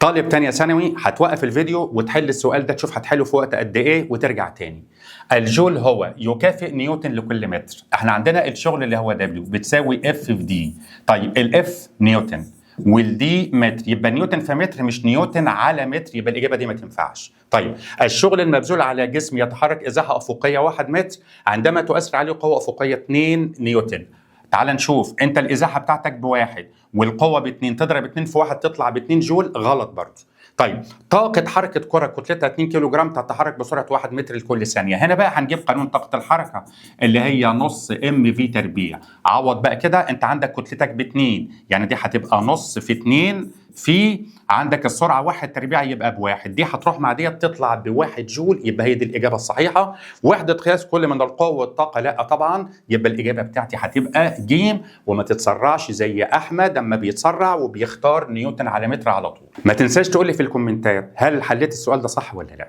طالب تانية ثانوي هتوقف الفيديو وتحل السؤال ده، تشوف هتحله في وقت قد ايه وترجع تاني. الجول هو يكافئ نيوتن لكل متر. احنا عندنا الشغل اللي هو دبليو بتساوي اف في دي. طيب الاف نيوتن والدي متر، يبقى نيوتن في متر مش نيوتن على متر، يبقى الاجابه دي ما تنفعش. طيب الشغل المبذول على جسم يتحرك ازاحه افقيه 1 متر عندما تؤثر عليه قوه افقيه 2 نيوتن. تعال نشوف، انت الازاحه بتاعتك بواحد والقوه ب2، تضرب 2 في 1 تطلع ب2 جول، غلط برضه. طيب طاقة حركة كرة كتلتها 2 كيلو جرام تتحرك بسرعة 1 متر لكل ثانية. هنا بقى هنجيب قانون طاقة الحركة اللي هي نص ام في تربيع. عوض بقى كده، انت عندك كتلتك ب2، يعني دي هتبقى نص في 2 في عندك السرعة 1 تربيع يبقى ب1، دي هتروح مع ديت تطلع ب1 جول، يبقى هي دي الإجابة الصحيحة. وحدة قياس كل من القوة والطاقة لا طبعا، يبقى الإجابة بتاعتي هتبقى ج. وما تتسرعش زي أحمد اما بيتسرع وبيختار نيوتن على متر على طول. ما تنساش تقول لي في الكومنتات هل حليت السؤال ده صح ولا لا.